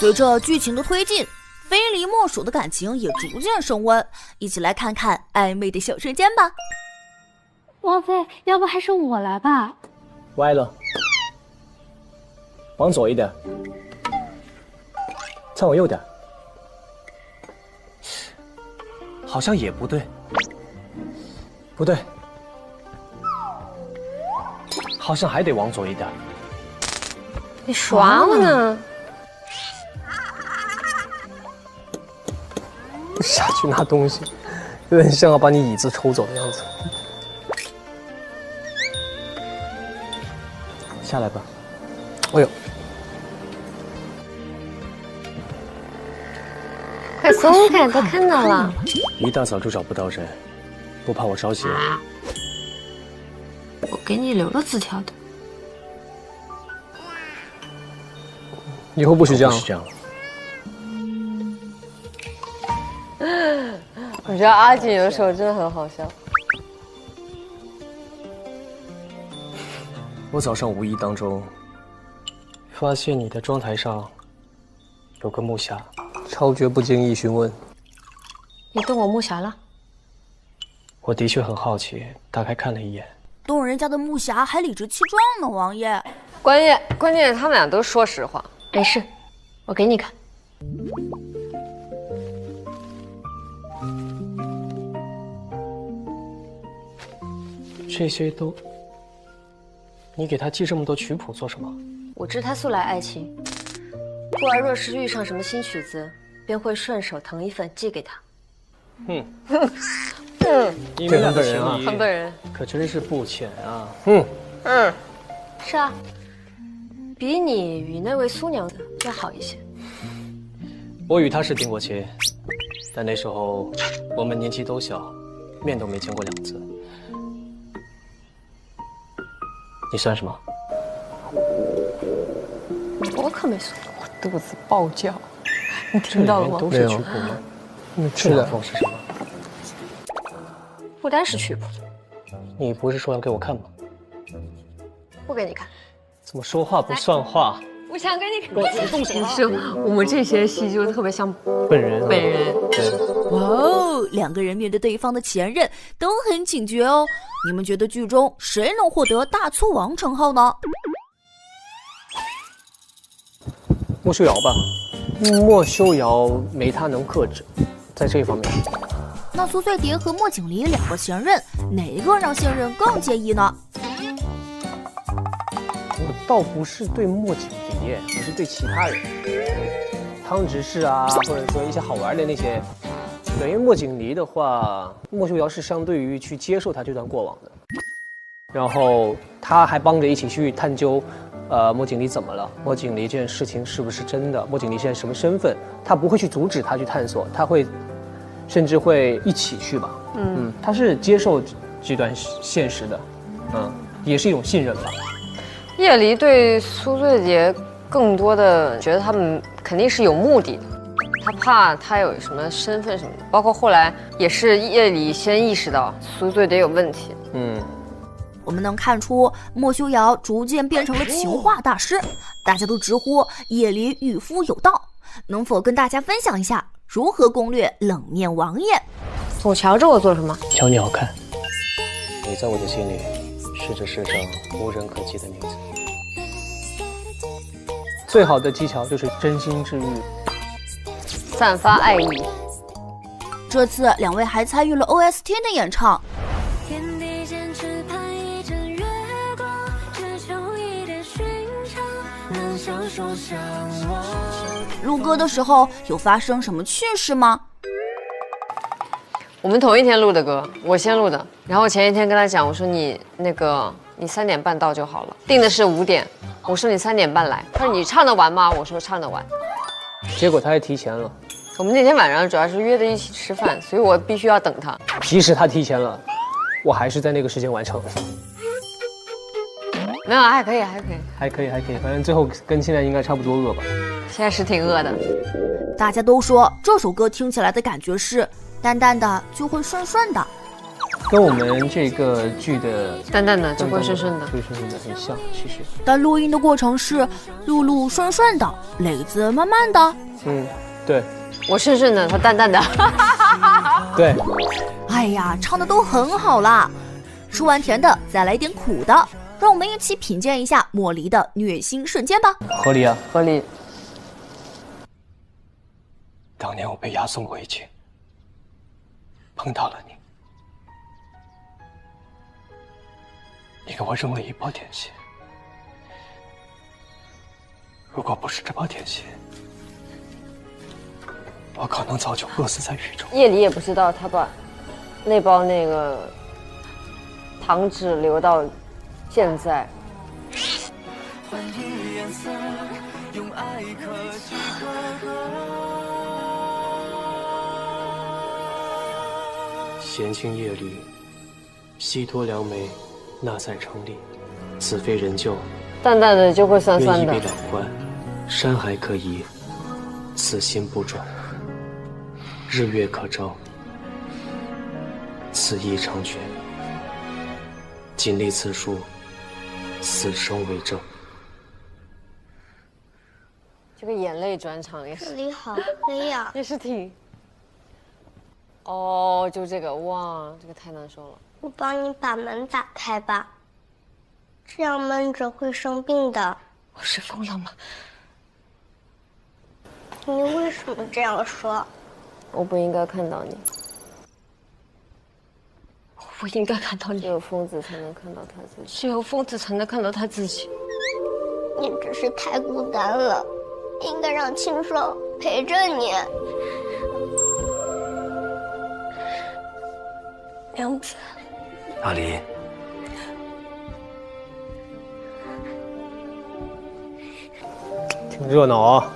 随着剧情的推进，非离莫属的感情也逐渐升温，一起来看看暧昧的小瞬间吧。王妃，要不还是我来吧？歪了，往左一点，再往右点，好像也不对，不对，好像还得往左一点。你耍我呢？下去拿东西，有点像要把你椅子抽走的样子。下来吧。哎呦，快松开，都看到了。一大早就找不到人，不怕我着急啊？我给你留了字条的。以后不许这样。不许这样。我觉得阿锦有时候真的很好笑。我早上无意当中发现你的妆台上有个木匣，超绝不经意询问。你动我木匣了？我的确很好奇，打开看了一眼。动人家的木匣还理直气壮呢，王爷。关键是他们俩都说实话。没事，我给你看。这些都，你给他记这么多曲谱做什么？我知他素来爱情，故而若是遇上什么新曲子，便会顺手腾一份寄给他。你们两个人啊，很本人，可真是不浅啊。是啊，比你与那位苏娘子要好一些。我与他是定过亲，但那时候我们年纪都小，面都没见过2次。你算什么？我可没说，我肚子爆叫，你听到了吗？都是曲谱吗？这两封是什么？不单是曲谱，你不是说要给我看吗？不给你看。怎么说话不算话？我想给你看。动手！是我们这些戏就特别像本人。对。哇哦，两个人面对对方的前任都很警觉哦。你们觉得剧中谁能获得大粗王称号呢？莫修瑶吧，莫修瑶没他能克制，在这一方面。那苏穗蝶和莫景离两个前任，哪一个让现任更介意呢？我倒不是对莫景离，我是对其他人，汤执事啊，或者说一些好玩的那些。对，因为莫景离的话，莫修瑶是相对于去接受他这段过往的，然后他还帮着一起去探究，莫景离怎么了？莫景离这件事情是不是真的？莫景离现在什么身份？他不会去阻止他去探索，他会，甚至会一起去吧。他是接受这段现实的，也是一种信任吧。叶离对苏穗蝶更多的觉得他们肯定是有目的的。他怕他有什么身份什么的，包括后来也是叶离先意识到苏穗蝶有问题。我们能看出莫修瑶逐渐变成了情话大师，大家都直呼叶离与夫有道。能否跟大家分享一下如何攻略冷面王爷？总瞧着我做什么？瞧你好看，你在我的心里是这世上无人可及的女子。最好的技巧就是真心治愈。散发爱意。这次两位还参与了 OST 的演唱。录歌的时候有发生什么趣事吗？我们同一天录的歌，我先录的，然后前一天跟他讲，我说你3点半到就好了，定的是5点，我说你3点半来，他说你唱得完吗？我说唱得完。结果他还提前了。我们那天晚上主要是约着一起吃饭，所以我必须要等他。即使他提前了，我还是在那个时间完成。没有，还可以，反正最后跟现在应该差不多饿吧。现在是挺饿的。大家都说这首歌听起来的感觉是淡淡的就会顺顺的。跟我们这个剧的淡淡的，就会顺顺的，会顺顺的很像，其实。但录音的过程是露露顺顺的，磊子慢慢的。对，我顺顺的，他淡淡的。对。哎呀，唱的都很好啦！吃完甜的，再来点苦的，让我们一起品鉴一下莫离的虐心瞬间吧。合理啊，合理。当年我被押送回去，碰到了你，你给我扔了一包点心。如果不是这包点心，我可能早就饿死在雨中。夜里也不知道他把那包那个糖纸留到现在。闲情夜里，西脱良媒，纳采成立，此非人救。淡淡的就会酸酸的。愿一别两关，山海可移，此心不转。日月可照，此意成全。谨立此书，死生为证。这个眼泪转场也是，这里好黑呀！也是挺。哦，就这个，哇，这个太难受了。我帮你把门打开吧，这样闷着会生病的。我是疯了吗？你为什么这样说？我不应该看到你。我不应该看到你。只有疯子才能看到他自己。只有疯子才能看到他自己。你只是太孤单了，应该让青霜陪着你。梁子，阿离，挺热闹啊。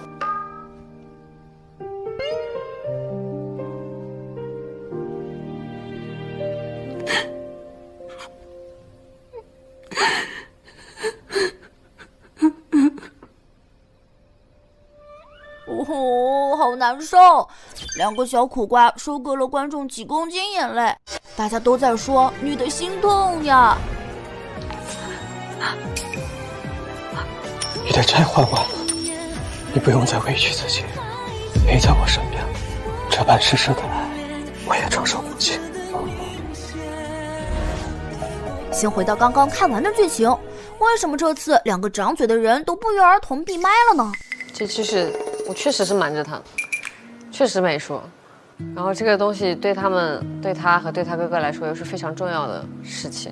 哦，好难受！两个小苦瓜收割了观众几公斤眼泪，大家都在说女的心痛呀。你的债还完了，你不用再委屈自己，陪在我身边，这般世事的爱，我也承受不起。先回到刚刚看完的剧情，为什么这次两个长嘴的人都不约而同闭麦了呢？这就是我确实是瞒着他，确实没说。然后这个东西对他们、对他和对他哥哥来说又是非常重要的事情。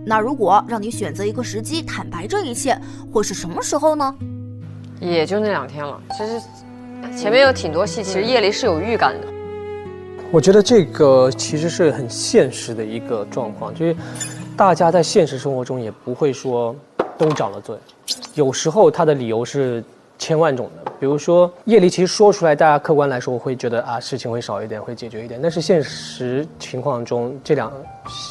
那如果让你选择一个时机坦白这一切，会是什么时候呢？也就那2天了。其实前面有挺多戏，其实夜里是有预感的。我觉得这个其实是很现实的一个状况，就是大家在现实生活中也不会说都找了罪，有时候他的理由是千万种的。比如说夜里其实说出来，大家客观来说会觉得啊事情会少一点，会解决一点，但是现实情况中这两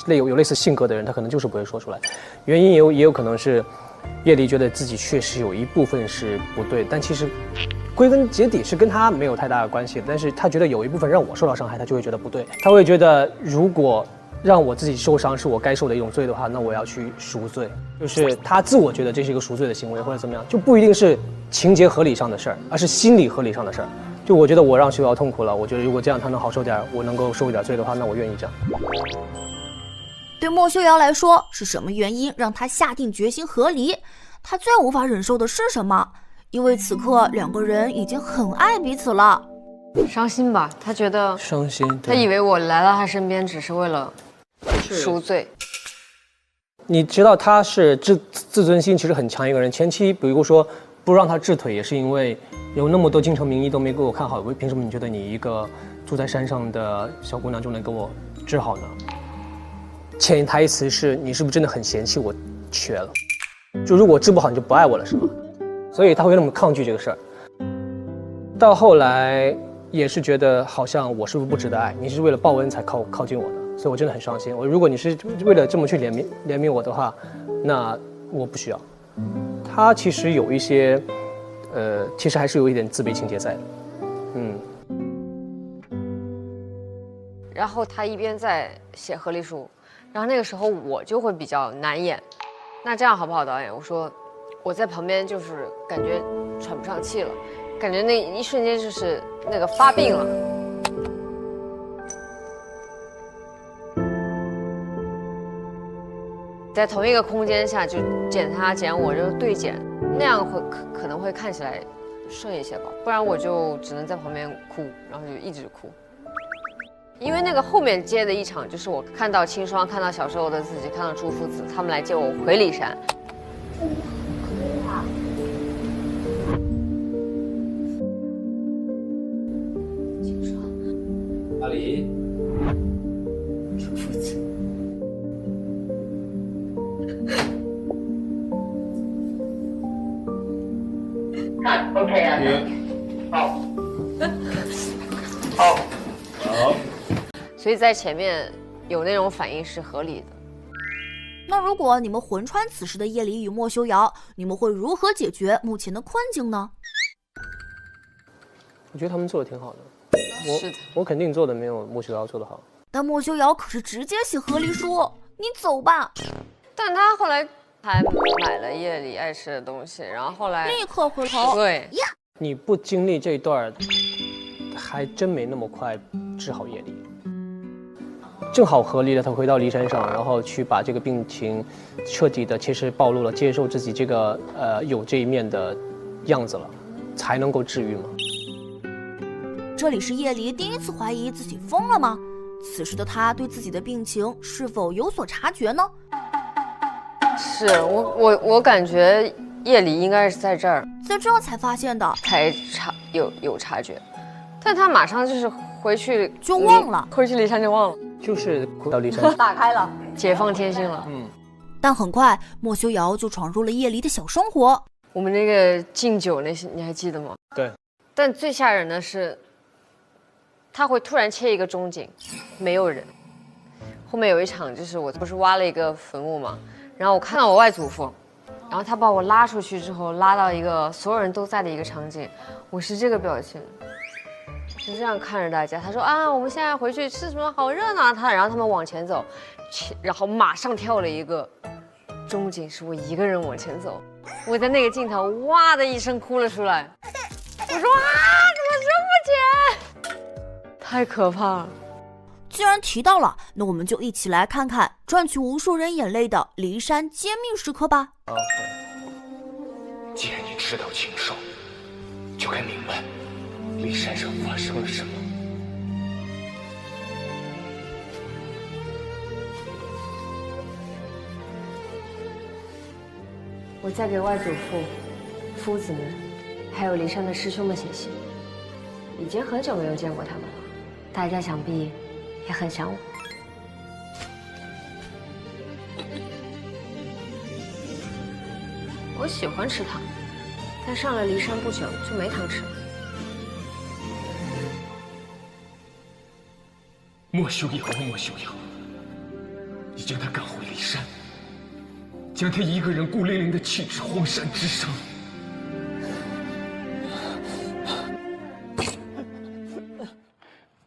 有类似性格的人，他可能就是不会说出来。原因也有可能是夜里觉得自己确实有一部分是不对，但其实归根结底是跟他没有太大的关系的，但是他觉得有一部分让我受到伤害，他就会觉得不对，他会觉得如果让我自己受伤是我该受的一种罪的话，那我要去赎罪，就是他自我觉得这是一个赎罪的行为或者怎么样，就不一定是情节合理上的事儿，而是心理合理上的事儿。就我觉得我让修瑶痛苦了，我觉得如果这样他能好受点，我能够受一点罪的话，那我愿意这样。对莫修瑶来说，是什么原因让他下定决心和离？他最无法忍受的是什么？因为此刻两个人已经很爱彼此了。伤心吧，他觉得伤心，他以为我来到他身边只是为了赎罪。你知道他是自尊心其实很强一个人，前期比如说不让他治腿，也是因为有那么多京城名医都没给我看好，凭什么你觉得你一个住在山上的小姑娘就能给我治好呢？潜台词是你是不是真的很嫌弃我瘸了？就如果治不好你就不爱我了是吗？所以他会那么抗拒这个事儿。到后来也是觉得好像我是不是不值得爱，你是为了报恩才靠近我的，所以我真的很伤心。如果你是为了这么去怜悯我的话，那我不需要。他其实有一些，其实还是有一点自卑情节在的，然后他一边在写和离书，然后那个时候我就会比较难演。那这样好不好，导演？我说我在旁边就是感觉喘不上气了，感觉那一瞬间就是那个发病了。在同一个空间下就剪他剪我就对剪，那样会可能会看起来顺一些吧，不然我就只能在旁边哭，然后就一直哭。因为那个后面接的一场就是我看到青霜，看到小时候的自己，看到朱夫子他们来接我回骊山。阿离，朱夫子。OK 啊，好，好，好。所以在前面有那种反应是合理的。那如果你们魂穿此时的叶离与莫修瑶，你们会如何解决目前的困境呢？我觉得他们做的挺好的，是的，我肯定做的没有莫修瑶做的好。但莫修瑶可是直接写和离书，你走吧。但他后来还买了夜里爱吃的东西，然后后来立刻回头。对，你不经历这一段，还真没那么快治好叶离。正好合理了，他回到骊山上，然后去把这个病情彻底的，其实暴露了，接受自己这个有这一面的样子了，才能够治愈嘛。这里是叶离第一次怀疑自己疯了吗？此时的他对自己的病情是否有所察觉呢？是我感觉夜里应该是在这儿在这才发现的，才有察觉，但他马上就是回去就忘了，回去骊山就忘了，就是回到骊山打开了，解放天性了。但很快莫修瑶就闯入了叶离的小生活。我们那个敬酒那些你还记得吗？对。但最吓人的是，他会突然切一个中景，没有人。后面有一场就是我不是挖了一个坟墓嘛，然后我看到我外祖父，然后他把我拉出去之后，拉到一个所有人都在的一个场景，我是这个表情，是这样看着大家。他说啊，我们现在回去吃什么？好热闹啊！然后他们往前走，然后马上跳了一个中景，是我一个人往前走。我在那个镜头哇的一声哭了出来，我说啊，怎么这么剪？太可怕了。既然提到了，那我们就一起来看看赚取无数人眼泪的骊山揭秘时刻吧。既然你知道禽兽，就该明白骊山上发生了什么。我在给外祖父、夫子们，还有骊山的师兄们写信，已经很久没有见过他们了，大家想必也很想我。我喜欢吃糖，但上了骊山不久就没糖吃了。莫修瑶，莫修瑶，你将他赶回骊山，将他一个人孤零零地弃至荒山之上。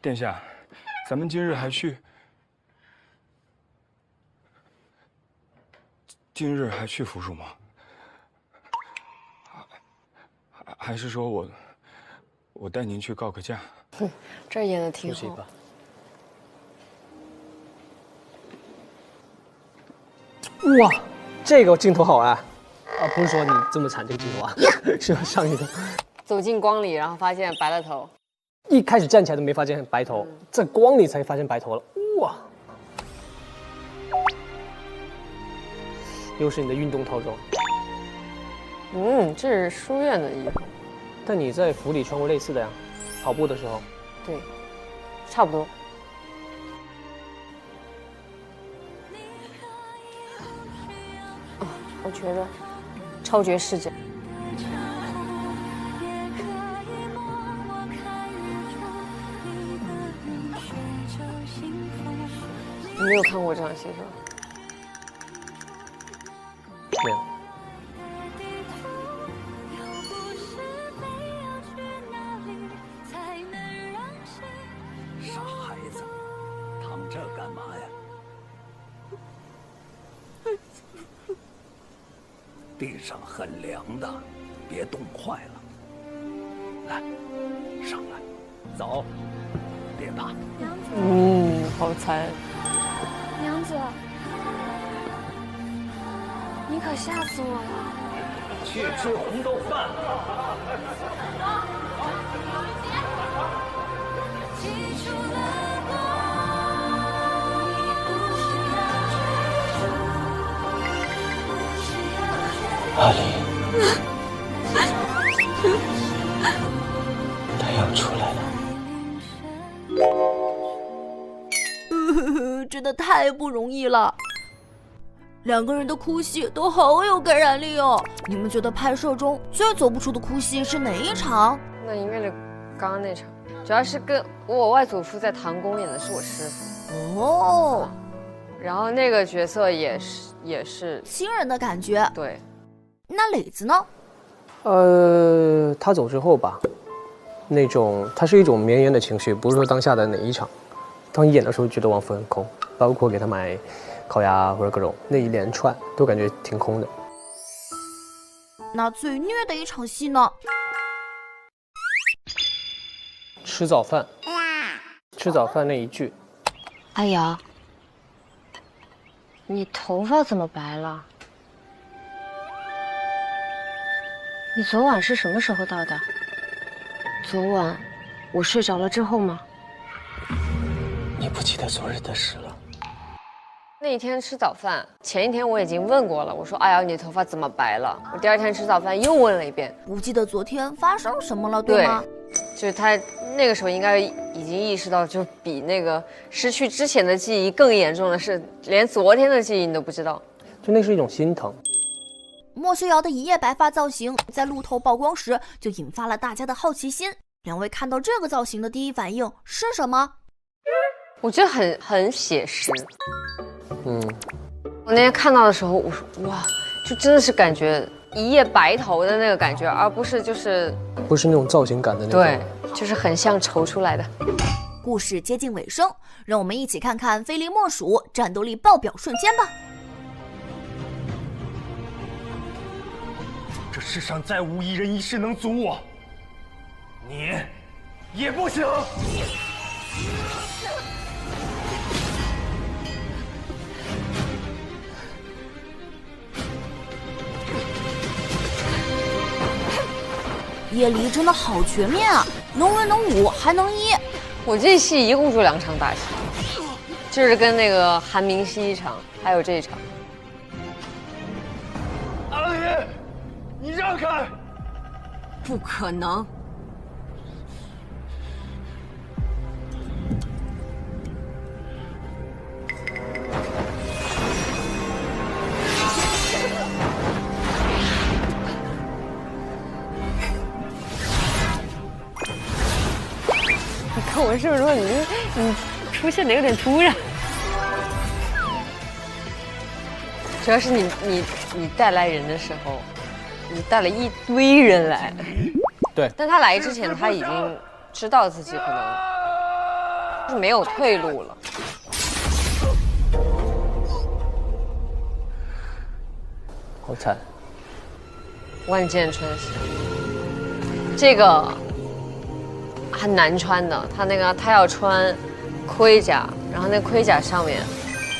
殿下，咱们今日还去扶蜀吗？还是说我带您去告个假？这儿演的挺好。哇，这个镜头好啊！啊，不是说你这么惨这个镜头啊，是上一个。走进光里，然后发现白了头。一开始站起来都没发现白头，在光里才发现白头了。哇！又是你的运动套装。这是书院的衣服。但你在府里穿过类似的呀？跑步的时候。对，差不多。我觉得超绝世界。你没有看过这场戏是吧？没有。傻孩子，地上很凉的，别冻坏了。来，上来，走，别怕。娘子，好惨。娘子，你可吓死我了！去吃红豆饭。阿离，太阳出来了。真的太不容易了。两个人的哭戏都好有感染力哦。你们觉得拍摄中最走不出的哭戏是哪一场？那应该是刚刚那场，主要是跟我外祖父在唐宫演的是我师傅。哦，然后那个角色也是亲人的感觉。对。那磊子呢？他走之后吧，那种他是一种绵延的情绪，不是说当下的哪一场。当演的时候觉得王府很空，包括给他买烤鸭或者各种那一连串都感觉挺空的。那最虐的一场戏呢？吃早饭，吃早饭那一句。阿瑶，你头发怎么白了？你昨晚是什么时候到的？昨晚我睡着了之后吗？你不记得昨日的事了？那一天吃早饭，前一天我已经问过了，我说：“哎呀，你的头发怎么白了？”我第二天吃早饭又问了一遍，不记得昨天发生什么了，对吗？就是他那个时候应该已经意识到，就比那个失去之前的记忆更严重的是，连昨天的记忆你都不知道，就那是一种心疼。莫修瑶的一夜白发造型在路透曝光时就引发了大家的好奇心。两位看到这个造型的第一反应是什么？我觉得很写实。我那天看到的时候，我说哇，就真的是感觉一夜白头的那个感觉，而不是不是那种造型感的那种。对，就是很像筹出来的。故事接近尾声，让我们一起看看非离莫属、战斗力爆表瞬间吧。这世上再无一人一事能阻我，你也不行。叶离真的好全面啊，能文能武还能医。我这戏一共就2场大戏，就是跟那个韩明熙一场，还有这一场。阿离，你让开！不可能！你看我是不是说你出现的有点突然？主要是你带来人的时候，你带了一堆人来。对。但他来之前，他已经知道自己可能就是没有退路了。好惨。万箭穿心，这个很难穿的。他要穿盔甲，然后那盔甲上面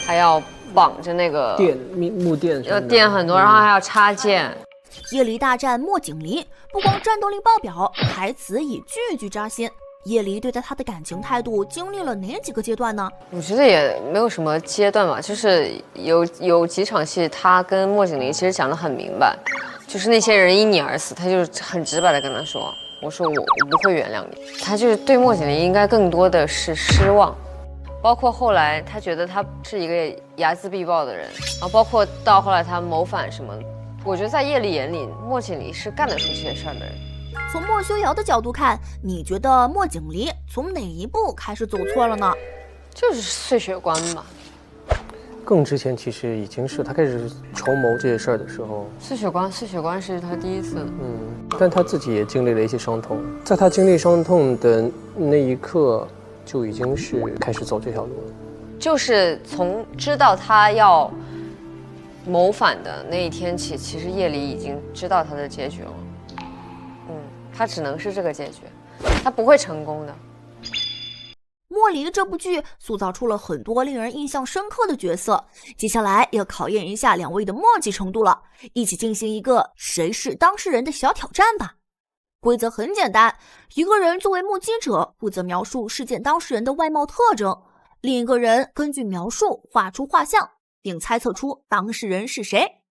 还要绑着那个木垫，要垫很多，然后还要插剑。叶离大战莫景离，不光战斗力爆表，台词也句句扎心。叶离对待他的感情态度经历了哪几个阶段呢？我觉得也没有什么阶段吧，就是有几场戏，他跟莫景离其实讲得很明白，就是那些人因你而死，他就是很直白的跟他说，我说我不会原谅你。他就是对莫景离应该更多的是失望，包括后来他觉得他是一个睚眦必报的人，然后包括到后来他谋反什么，我觉得在叶离眼里，莫景离是干得出这些事儿的人。从莫修瑶的角度看，你觉得莫景离从哪一步开始走错了呢？就是碎血关吧。更之前其实已经是他开始筹谋这些事儿的时候。碎血关是他第一次。但他自己也经历了一些伤痛，在他经历伤痛的那一刻，就已经是开始走这条路了。就是从知道他要谋反的那一天起，其实夜里已经知道他的结局了。他只能是这个结局，他不会成功的。莫离这部剧塑造出了很多令人印象深刻的角色，接下来要考验一下两位的默契程度了，一起进行一个谁是当事人的小挑战吧。规则很简单，一个人作为目击者，负责描述事件当事人的外貌特征，另一个人根据描述画出画像，并猜测出当事人是谁。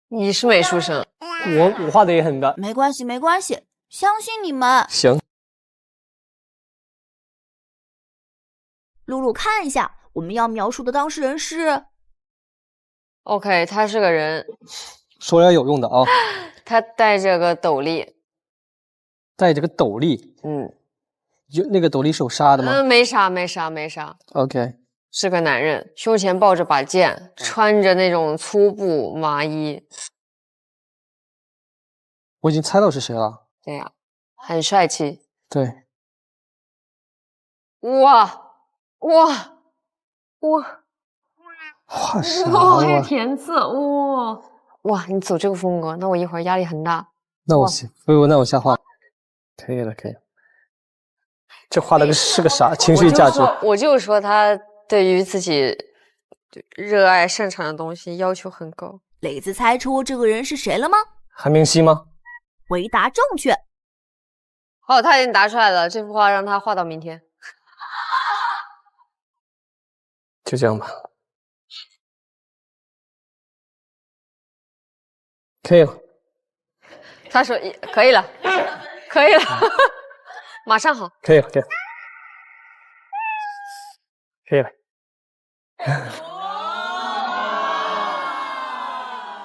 你是美术生，我画的也很大，没关系，没关系，相信你们。行。露露看一下，我们要描述的当事人是 OK， 他是个人，说点有用的啊。他戴着个斗笠，戴着个斗笠，就那个斗笠是有纱的吗？没啥，没啥，没啥。 OK， 是个男人，胸前抱着把剑，穿着那种粗布麻衣。我已经猜到是谁了。对呀，很帅气。对。哇！画啥哇，还有啊？填字，哇！你走这个风格，那我一会儿压力很大。那我那我下画。可以了，可以了。这画的是个啥？情绪价值。我就说他对于自己热爱擅长的东西要求很高。磊子猜出这个人是谁了吗？韩明熙吗？回答正确。好，他已经答出来了，这幅画让他画到明天。就这样吧。可以了。他说可以了，可以了，马上好。可以了，可以了。可以了。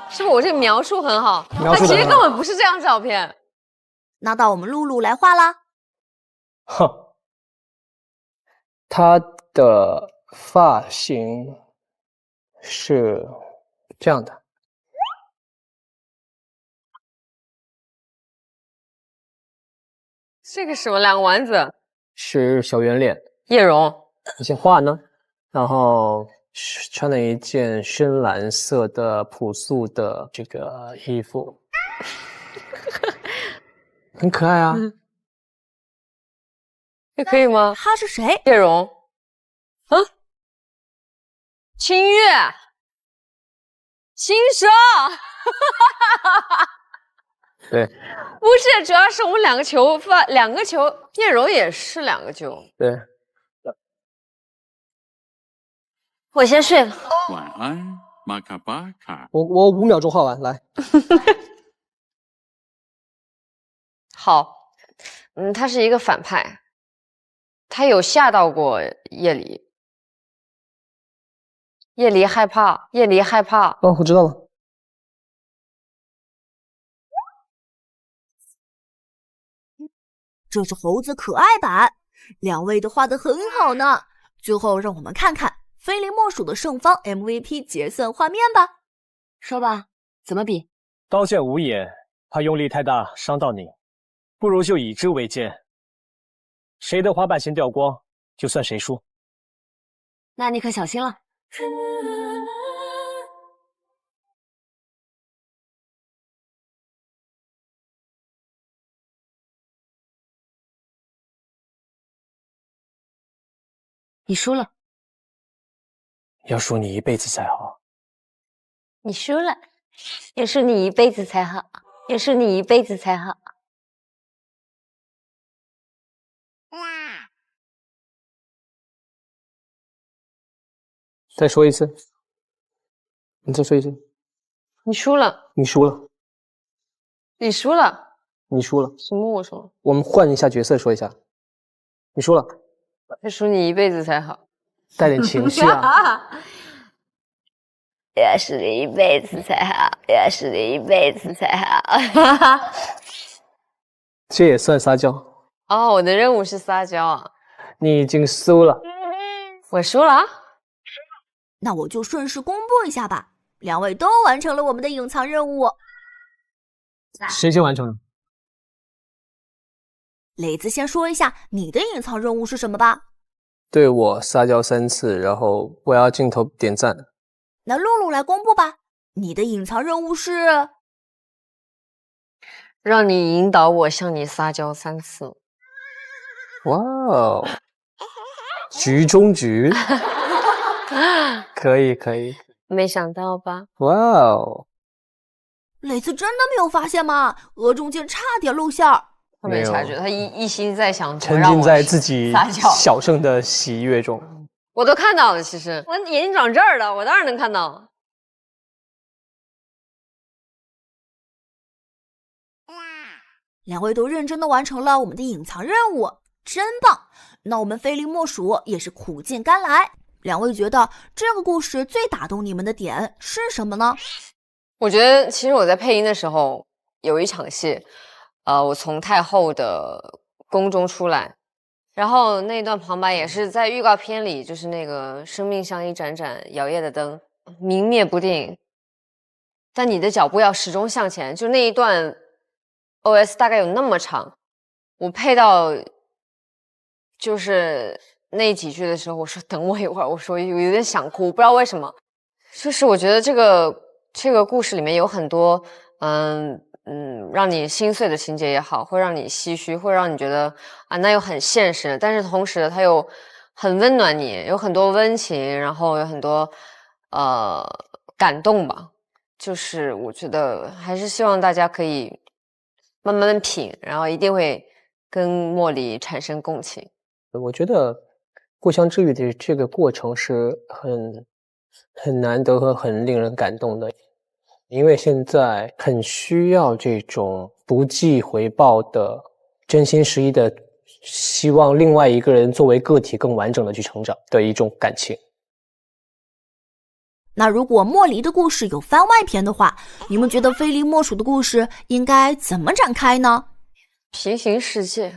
是不是我这描述很好？描述得很好，他其实根本不是这张照片。那到我们露露来画啦。哼，他的发型是这样的。这个什么两个丸子？是小圆脸。叶蓉。你先画呢，然后穿了一件深蓝色的朴素的这个衣服，很可爱啊。这可以吗？他是谁？叶蓉。啊？清月。轻奢。对。不是，主要是我们两个球，叶蓉也是两个球。对。我先睡了。晚安，马卡巴卡。我5秒钟画完，来。好，他是一个反派，他有吓到过叶离。叶离害怕。哦，我知道了。这是猴子可爱版，两位都画得很好呢。最后让我们看看非你莫属的胜方 MVP 决算画面吧。说吧，怎么比？刀剑无眼，怕用力太大伤到你，不如就以之为鉴。谁的滑板先掉光，就算谁输。那你可小心了。你输了。要输你一辈子才好。你输了，要输你一辈子才好，要输你一辈子才好。再说一次。你再说一次。你输了。你输了。你输了。你输了。什么？我输了。我们换一下角色说一下。你输了。要输你一辈子才好。带点情绪啊。要输你一辈子才好，要输你一辈子才好。这也算撒娇。哦，我的任务是撒娇啊。你已经输了。我输了。那我就顺势公布一下吧，两位都完成了我们的隐藏任务。谁先完成的？磊子先说一下你的隐藏任务是什么吧。对我撒娇3次，然后我要镜头点赞。那露露来公布吧，你的隐藏任务是让你引导我向你撒娇3次。哇哦，局中局，可以可以。没想到吧？哇哦，磊子真的没有发现吗？额中间差点露馅儿。他没察觉，他一心在想沉浸在自己小胜的喜悦中。我都看到了，其实我眼睛长这儿了，我当然能看到。2位都认真的完成了我们的隐藏任务，真棒！那我们非离莫属也是苦尽甘来。2位觉得这个故事最打动你们的点是什么呢？我觉得其实我在配音的时候有一场戏，我从太后的宫中出来，然后那段旁白也是在预告片里，就是那个生命像一盏盏摇曳的灯，明灭不定，但你的脚步要始终向前。就那一段 OS 大概有那么长，我配到就是那几句的时候，我说等我一会儿，我说有点想哭，不知道为什么。就是我觉得这个故事里面有很多让你心碎的情节也好，会让你唏嘘，会让你觉得啊那又很现实，但是同时它又很温暖你，有很多温情，然后有很多感动吧。就是我觉得还是希望大家可以慢慢品，然后一定会跟莫离产生共情。我觉得故乡之旅的这个过程是很难得和很令人感动的，因为现在很需要这种不计回报的真心实意的希望另外一个人作为个体更完整的去成长的一种感情。那如果莫离的故事有番外篇的话，你们觉得非离莫属的故事应该怎么展开呢？平行世界。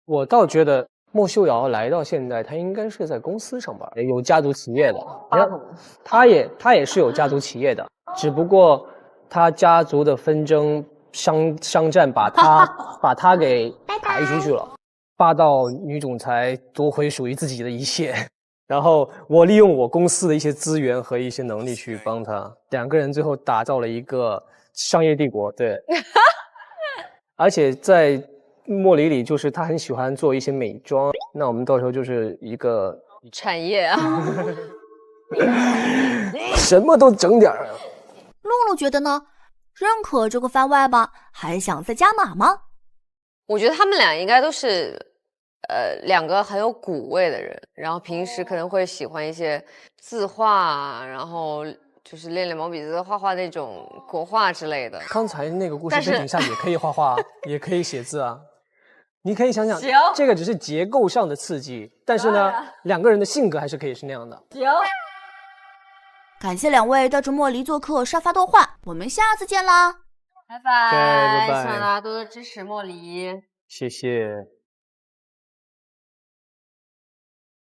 我倒觉得莫修瑶来到现在，他应该是在公司上班，有家族企业的。他也是有家族企业的，只不过他家族的纷争商战把他给排出去了。霸道女总裁夺回属于自己的一切，然后我利用我公司的一些资源和一些能力去帮他，2个人最后打造了一个商业帝国。对，而且在莫离里，就是他很喜欢做一些美妆，那我们到时候就是一个产业啊，什么都整点儿。露露觉得呢？认可这个番外吗？还想再加码吗？我觉得他们俩应该都是2个很有古味的人，然后平时可能会喜欢一些字画，然后就是练练毛笔字，画画那种国画之类的。刚才那个故事背景下也可以画画，也可以写字啊。你可以想想，这个只是结构上的刺激，但是呢，2个人的性格还是可以是那样的。行。感谢2位带着莫离做客沙发多换，我们下次见啦，拜拜，拜拜，希望大家多多支持莫离，谢谢。